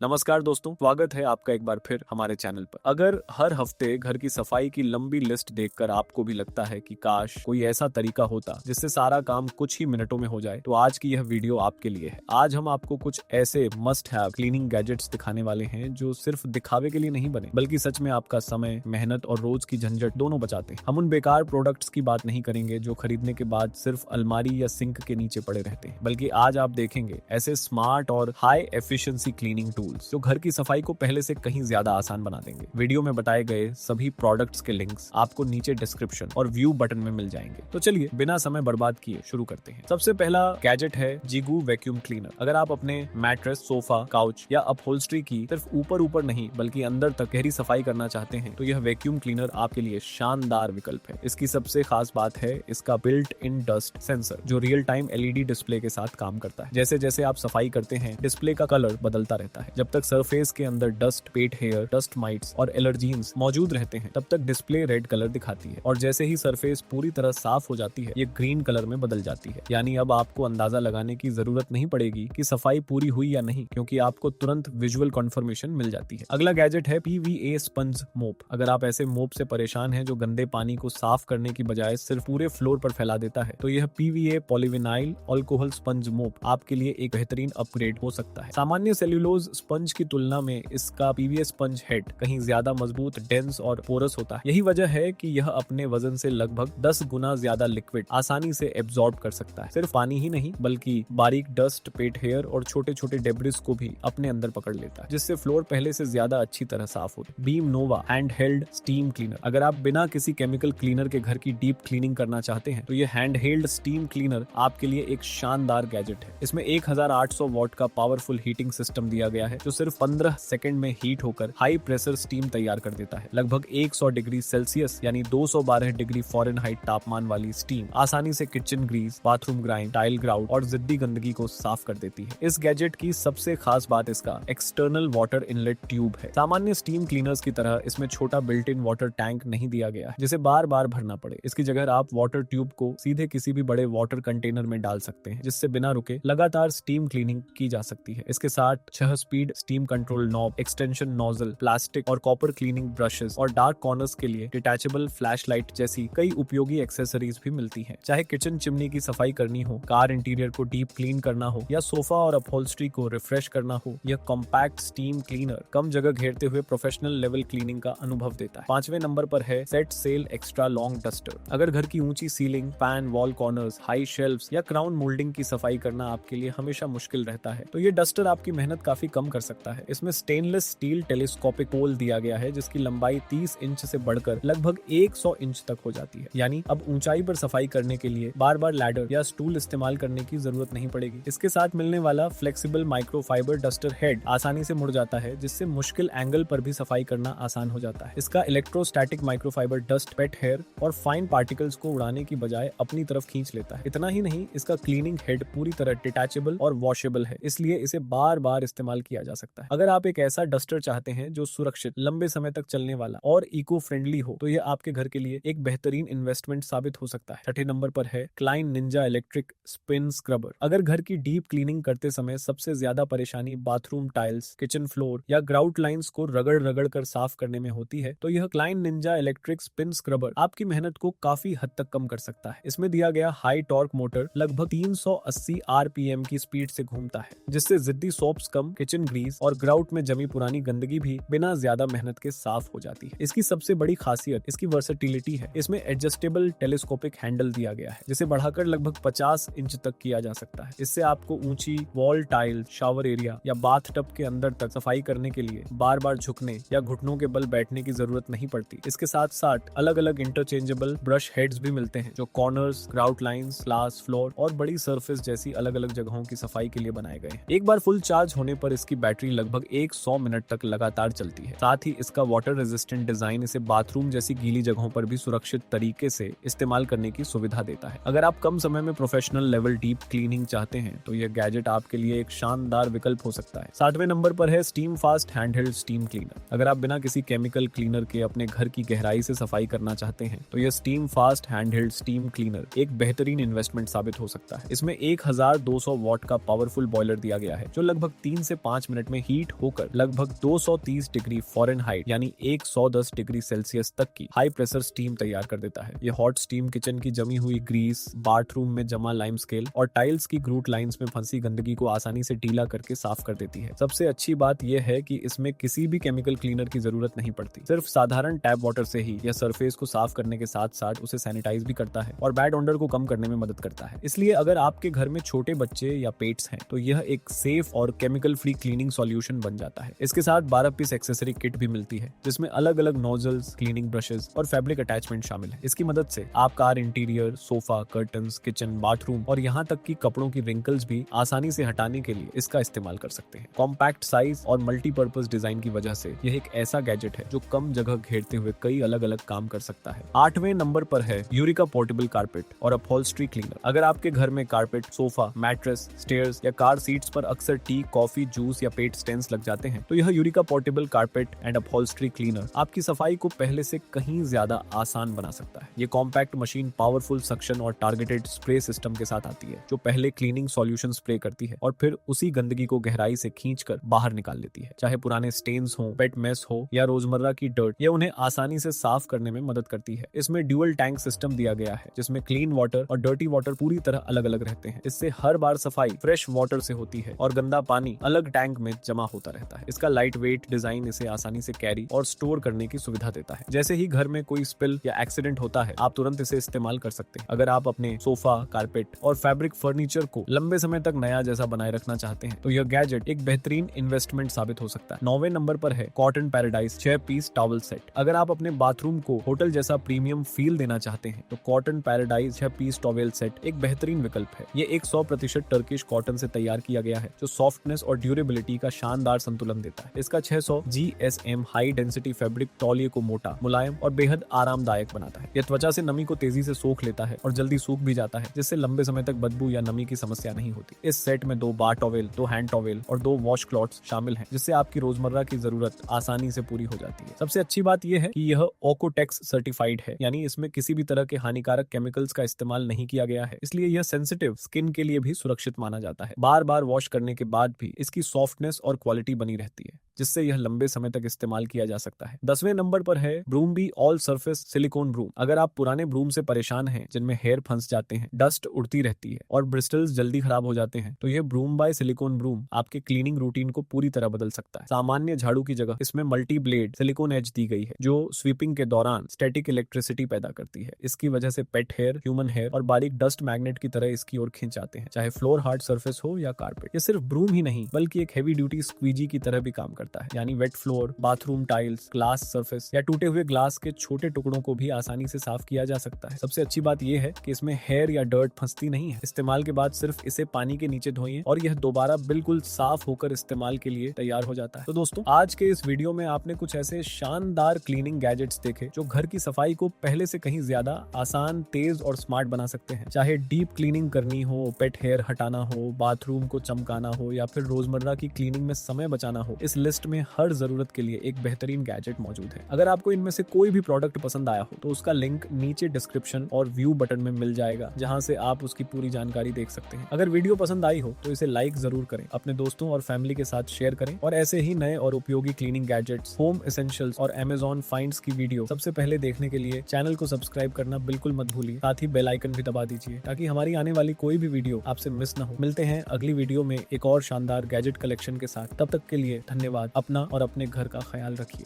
नमस्कार दोस्तों, स्वागत है आपका एक बार फिर हमारे चैनल पर। अगर हर हफ्ते घर की सफाई की लंबी लिस्ट देखकर आपको भी लगता है कि काश कोई ऐसा तरीका होता जिससे सारा काम कुछ ही मिनटों में हो जाए, तो आज की यह वीडियो आपके लिए है। आज हम आपको कुछ ऐसे मस्ट हैव क्लीनिंग गैजेट्स दिखाने वाले हैं जो सिर्फ दिखावे के लिए नहीं बने, बल्कि सच में आपका समय, मेहनत और रोज की झंझट दोनों बचाते हैं। हम उन बेकार प्रोडक्ट्स की बात नहीं करेंगे जो खरीदने के बाद सिर्फ अलमारी या सिंक के नीचे पड़े रहते हैं, बल्कि आज आप देखेंगे ऐसे स्मार्ट और हाई एफिशिएंसी क्लीनिंग टूल्स जो घर की सफाई को पहले से कहीं ज्यादा आसान बना देंगे। वीडियो में बताए गए सभी प्रोडक्ट्स के लिंक्स आपको नीचे डिस्क्रिप्शन और व्यू बटन में मिल जाएंगे। तो चलिए बिना समय बर्बाद किए शुरू करते हैं। सबसे पहला गैजेट है जिगू वैक्यूम क्लीनर। अगर आप अपने मैट्रेस, सोफा, काउच या अपहोल्स्ट्री की सिर्फ ऊपर नहीं बल्कि अंदर तक गहरी सफाई करना चाहते हैं तो यह वैक्यूम क्लीनर आपके लिए शानदार विकल्प है। इसकी सबसे खास बात है इसका बिल्ट इन डस्ट सेंसर जो रियल टाइम एलईडी डिस्प्ले के साथ काम करता है। जैसे जैसे आप सफाई करते हैं डिस्प्ले का कलर बदलता रहता है। जब तक सरफेस के अंदर डस्ट, पेट हेयर, डस्ट माइट्स और एलर्जीन्स मौजूद रहते हैं तब तक डिस्प्ले रेड कलर दिखाती है, और जैसे ही सरफेस पूरी तरह साफ हो जाती है ये ग्रीन कलर में बदल जाती है। यानी अब आपको अंदाजा लगाने की जरूरत नहीं पड़ेगी कि सफाई पूरी हुई या नहीं, क्योंकि आपको तुरंत विजुअल कंफर्मेशन मिल जाती है। अगला गैजेट है पीवीए स्पंज मोप। अगर आप ऐसे मोप से परेशान हैं जो गंदे पानी को साफ करने की बजाय सिर्फ पूरे फ्लोर पर फैला देता है, तो यह पीवीए पॉलीविनाइल अल्कोहल स्पंज मोप आपके लिए एक बेहतरीन अपग्रेड हो सकता है। सामान्य सेल्यूलोज स्पंज की तुलना में इसका पीवीए स्पंज हेड कहीं ज्यादा मजबूत, डेंस और पोरस होता है। यही वजह है कि यह अपने वजन से लगभग 10 गुना ज्यादा लिक्विड आसानी से एब्जॉर्ब कर सकता है। सिर्फ पानी ही नहीं बल्कि बारीक डस्ट, पेट हेयर और छोटे छोटे डेब्रिस को भी अपने अंदर पकड़ लेता है, जिससे फ्लोर पहले से ज्यादा अच्छी तरह साफ होता है। बीम नोवा हैंड हेल्ड स्टीम क्लीनर। अगर आप बिना किसी केमिकल क्लीनर के घर की डीप क्लीनिंग करना चाहते हैं तो यह हैंड हेल्ड स्टीम क्लीनर आपके लिए एक शानदार गैजेट है। इसमें 1800 वॉट का पावरफुल हीटिंग सिस्टम दिया गया है जो सिर्फ 15 सेकंड में हीट होकर हाई प्रेशर स्टीम तैयार कर देता है। लगभग 100 डिग्री सेल्सियस यानी 212 डिग्री फ़ारेनहाइट तापमान वाली स्टीम आसानी से kitchen grease, bathroom grime, tile grout और जिद्दी गंदगी को साफ कर देती है। इस गैजेट की सबसे खास बात इसका एक्सटर्नल वाटर इनलेट ट्यूब है। सामान्य स्टीम क्लीनर्स की तरह इसमें छोटा बिल्ट इन वाटर टैंक नहीं दिया गया है जिसे बार बार भरना पड़े। इसकी जगह आप वाटर ट्यूब को सीधे किसी भी बड़े वाटर कंटेनर में डाल सकते हैं, जिससे बिना रुके लगातार स्टीम क्लीनिंग की जा सकती है। इसके साथ 6 speed steam control knob, extension nozzle, plastic और कॉपर क्लीनिंग ब्रशेस और डार्क कॉर्नर्स के लिए डिटैचेबल फ्लैशलाइट जैसी कई उपयोगी एक्सेसरीज भी मिलती हैं। चाहे किचन चिमनी की सफाई करनी हो, कार इंटीरियर को डीप क्लीन करना हो या सोफा और अपहोल्स्ट्री को रिफ्रेश करना हो, यह कॉम्पैक्ट स्टीम क्लीनर कम जगह घेरते हुए प्रोफेशनल लेवल क्लीनिंग का अनुभव देता है। 5वें नंबर पर है set sail extra long duster. अगर घर की ऊंची ceiling, fan, wall corners, high shelves या क्राउन मोल्डिंग की सफाई करना आपके लिए हमेशा मुश्किल रहता है, तो ये डस्टर आपकी मेहनत काफी कम कर सकता है। इसमें स्टेनलेस स्टील टेलीस्कोपिक पोल दिया गया है जिसकी लंबाई 30 इंच से बढ़कर लगभग 100 इंच तक हो जाती है। यानी अब ऊंचाई पर सफाई करने के लिए बार बार लैडर या स्टूल इस्तेमाल करने की जरूरत नहीं पड़ेगी। इसके साथ मिलने वाला फ्लेक्सिबल माइक्रोफाइबर डस्टर हेड आसानी से मुड़ जाता है, जिससे मुश्किल एंगल पर भी सफाई करना आसान हो जाता है। इसका इलेक्ट्रोस्टैटिक माइक्रोफाइबर डस्ट, पेट हेयर और फाइन पार्टिकल्स को उड़ाने की बजाय अपनी तरफ खींच लेता है। इतना ही नहीं, इसका क्लीनिंग हेड पूरी तरह डिटैचेबल और वॉशेबल है, इसलिए इसे बार बार इस्तेमाल किया जा सकता है। अगर आप एक ऐसा डस्टर चाहते हैं जो सुरक्षित, लंबे समय तक चलने वाला और इको फ्रेंडली हो, तो यह आपके घर के लिए एक बेहतरीन इन्वेस्टमेंट साबित हो सकता है। 6ठे नंबर पर है Kline Ninja electric spin scrubber. अगर घर की डीप क्लीनिंग करते समय सबसे ज्यादा परेशानी बाथरूम टाइल्स, किचन फ्लोर या ग्राउट लाइंस को रगड़ कर साफ करने में होती है, तो यह Kline Ninja electric spin scrubber आपकी मेहनत को काफी हद तक कम कर सकता है। इसमें दिया गया हाई टॉर्क मोटर लगभग 380 आरपीएम की स्पीड से घूमता है, जिससे जिद्दी सोप्स कम, किचन ग्रीस और ग्राउट में जमी पुरानी गंदगी भी बिना ज्यादा मेहनत के साफ हो जाती है। इसकी सबसे बड़ी खासियत इसकी वर्सेटिलिटी है। इसमें एडजस्टेबल टेलीस्कोपिक हैंडल दिया गया है जिसे बढ़ाकर लगभग 50 इंच तक किया जा सकता है। इससे आपको ऊंची वॉल टाइल, शावर एरिया या बाथ टब के अंदर तक सफाई करने के लिए बार बार झुकने या घुटनों के बल बैठने की जरूरत नहीं पड़ती। इसके साथ साथ अलग अलग इंटरचेंजेबल ब्रश हेड्स भी मिलते हैं जो corners, grout lines, glass, floor और बड़ी सरफेस जैसी अलग अलग जगहों की सफाई के लिए बनाए गए हैं। एक बार फुल चार्ज होने पर इसकी बैटरी लगभग 100 मिनट तक लगातार चलती है। साथ ही इसका वाटर रेजिस्टेंट डिजाइन इसे बाथरूम जैसी गीली जगहों पर भी सुरक्षित तरीके से इस्तेमाल करने की सुविधा देता है। अगर आप कम समय में प्रोफेशनल लेवल डीप क्लीनिंग चाहते हैं तो यह गैजेट आपके लिए एक शानदार विकल्प हो सकता है। 7वें नंबर पर है steam fast handheld steam cleaner. अगर आप बिना किसी केमिकल क्लीनर के अपने घर की गहराई से सफाई करना चाहते हैं तो यह steam fast handheld steam cleaner एक बेहतरीन इन्वेस्टमेंट साबित हो सकता है। इसमें 1200 वॉट का पावरफुल बॉयलर दिया गया है जो लगभग 3 से 5 मिनट में हीट होकर लगभग 230 डिग्री फ़ारेनहाइट यानी 110 डिग्री सेल्सियस तक की हाई प्रेशर स्टीम तैयार कर देता है। ये हॉट स्टीम किचन की जमी हुई ग्रीस, बाथरूम में जमा लाइम स्केल और टाइल्स की ग्रूट लाइंस में फंसी गंदगी को आसानी से ढीला करके साफ कर देती है। सबसे अच्छी बात यह है कि इसमें किसी भी केमिकल क्लीनर की जरूरत नहीं पड़ती। सिर्फ साधारण टैप वाटर से ही यह सरफेस को साफ करने के साथ साथ उसे सैनिटाइज भी करता है और बैड ओडर को कम करने में मदद करता है। इसलिए अगर आपके घर में छोटे बच्चे या पेट्स हैं तो यह एक सेफ और केमिकल फ्री क्लीनिंग सॉल्यूशन बन जाता है। इसके साथ 12 पीस एक्सेसरी किट भी मिलती है जिसमें अलग अलग नोजल्स, क्लीनिंग ब्रशेस और फैब्रिक अटैचमेंट शामिल है। इसकी मदद से आप car interior, sofa, curtains, kitchen, bathroom और यहाँ तक कि कपड़ों की रिंकल्स भी आसानी से हटाने के लिए इसका इस्तेमाल कर सकते हैं। कॉम्पैक्ट साइज और मल्टीपर्पज डिजाइन की वजह से यह एक ऐसा गैजेट है जो कम जगह घेरते हुए कई अलग अलग काम कर सकता है। 8वें नंबर पर है यूरिका पोर्टेबल कारपेट और अपहोल्स्ट्री क्लीनर। अगर आपके घर में कारपेट, सोफा, मैट्रेस, स्टेयर्स या कार सीट्स पर अक्सर टी, कॉफी, जूस या पेट स्टेन्स लग जाते हैं तो यह Eureka portable carpet and upholstery cleaner आपकी सफाई को पहले से कहीं ज्यादा आसान बना सकता है। ये कॉम्पैक्ट मशीन पावरफुल सक्शन और टारगेटेड स्प्रे सिस्टम के साथ आती है जो पहले क्लीनिंग सॉल्यूशन स्प्रे करती है और फिर उसी गंदगी को गहराई से खींचकर बाहर निकाल लेती है। चाहे पुराने स्टेन्स हो, पेट मेस हो या रोजमर्रा की डर्ट, ये उन्हें आसानी से साफ करने में मदद करती है। इसमें ड्यूअल टैंक सिस्टम दिया गया है जिसमें क्लीन वाटर और डर्टी वाटर पूरी तरह अलग अलग रहते हैं। इससे हर बार सफाई फ्रेश वाटर से होती है और गंदा पानी अलग टैंक में जमा होता रहता है। इसका लाइट वेट डिजाइन इसे आसानी से कैरी और स्टोर करने की सुविधा देता है। जैसे ही घर में कोई स्पिल या एक्सीडेंट होता है आप तुरंत इसे इस्तेमाल कर सकते हैं। अगर आप अपने सोफा, कारपेट और फैब्रिक फर्नीचर को लंबे समय तक नया जैसा बनाए रखना चाहते हैं तो यह गैजेट एक बेहतरीन इन्वेस्टमेंट साबित हो सकता है। 9वें नंबर पर है Cotton Paradise 6 piece towel set. अगर आप अपने बाथरूम को होटल जैसा प्रीमियम फील देना चाहते हैं तो Cotton Paradise 6 piece towel set एक बेहतरीन विकल्प है। ये एक 100% टर्किश कॉटन से तैयार किया गया है जो सॉफ्टनेस और ड्यूरेबिलिटी का शानदार संतुलन देता है। इसका 600 GSM हाई डेंसिटी फैब्रिक तौलिए को मोटा, मुलायम और बेहद आरामदायक बनाता है। यह त्वचा से नमी को तेजी से सोख लेता है और जल्दी सूख भी जाता है जिससे लंबे समय तक बदबू या नमी की समस्या नहीं होती। इस सेट में 2 बार टॉवेल, 2 हैंड टॉवेल और 2 वॉश क्लॉथ्स शामिल हैं जिससे आपकी रोजमर्रा की जरूरत आसानी से पूरी हो जाती है। सबसे अच्छी बात यह है कि यह ओकोटेक्स सर्टिफाइड है यानी इसमें किसी भी तरह के हानिकारक केमिकल्स का इस्तेमाल नहीं किया गया है। इसलिए यह सेंसिटिव स्किन के लिए भी सुरक्षित माना जाता है। बार बार वॉश करने के बाद भी इसकी सॉफ्टनेस और क्वालिटी बनी रहती है जिससे यह लंबे समय तक इस्तेमाल किया जा सकता है। 10वें नंबर पर है ब्रूम्बी ऑल सरफेस सिलिकॉन ब्रूम। अगर आप पुराने ब्रूम से परेशान हैं जिनमें हेयर फंस जाते हैं, डस्ट उड़ती रहती है और ब्रिस्टल्स जल्दी खराब हो जाते हैं तो यह ब्रूम बाय सिलिकॉन ब्रूम आपके क्लीनिंग रूटीन को पूरी तरह बदल सकता है। सामान्य झाड़ू की जगह इसमें मल्टी ब्लेड सिलिकॉन एज दी गई है जो स्वीपिंग के दौरान स्टैटिक इलेक्ट्रिसिटी पैदा करती है। इसकी वजह से पेट हेयर, ह्यूमन हेयर और बारीक डस्ट मैग्नेट की तरह इसकी ओर खींच जाते हैं, चाहे फ्लोर हार्ड सरफेस हो या कारपेट। ये सिर्फ ब्रूम ही नहीं बल्कि एक हेवी ड्यूटी स्क्वीजी की तरह भी काम करता है यानी wait floor, bathroom tiles, glass surface या टूटे हुए ग्लास के छोटे टुकड़ों को भी आसानी से साफ किया जा सकता है। सबसे अच्छी बात यह है कि इसमें हेयर या डर्ट फंसती नहीं है। इस्तेमाल के बाद सिर्फ इसे पानी के नीचे धोइए और यह दोबारा बिल्कुल साफ होकर इस्तेमाल के लिए तैयार हो जाता है। तो दोस्तों, आज के इस वीडियो में आपने कुछ ऐसे शानदार क्लीनिंग गैजेट्स देखे जो घर की सफाई को पहले से कहीं ज्यादा आसान, तेज और स्मार्ट बना सकते हैं। चाहे डीप क्लीनिंग करनी हो, पेट हेयर हटाना हो, बाथरूम को चमकाना हो या फिर रोजमर्रा की क्लीनिंग में समय बचाना हो, इस लिस्ट में हर जरूरत के लिए एक बेहतरीन गैजेट मौजूद है। अगर आपको इनमें से कोई भी प्रोडक्ट पसंद आया हो तो उसका लिंक नीचे डिस्क्रिप्शन और व्यू बटन में मिल जाएगा जहां से आप उसकी पूरी जानकारी देख सकते हैं। अगर वीडियो पसंद आई हो तो इसे लाइक जरूर करें, अपने दोस्तों और फैमिली के साथ शेयर करें और ऐसे ही नए और उपयोगी क्लीनिंग गैजेट्स, होम एसेंशियल्स और Amazon फाइंड्स की वीडियो सबसे पहले देखने के लिए चैनल को सब्सक्राइब करना बिल्कुल मत भूलिए। साथ ही बेल आइकन भी दबा दीजिए ताकि हमारी आने वाली कोई भी वीडियो आपसे मिस ना हो। मिलते हैं अगली वीडियो में एक और शानदार गैजेट कलेक्शन के साथ। तब तक के लिए धन्यवाद। अपना और अपने घर का ख्याल रखिए।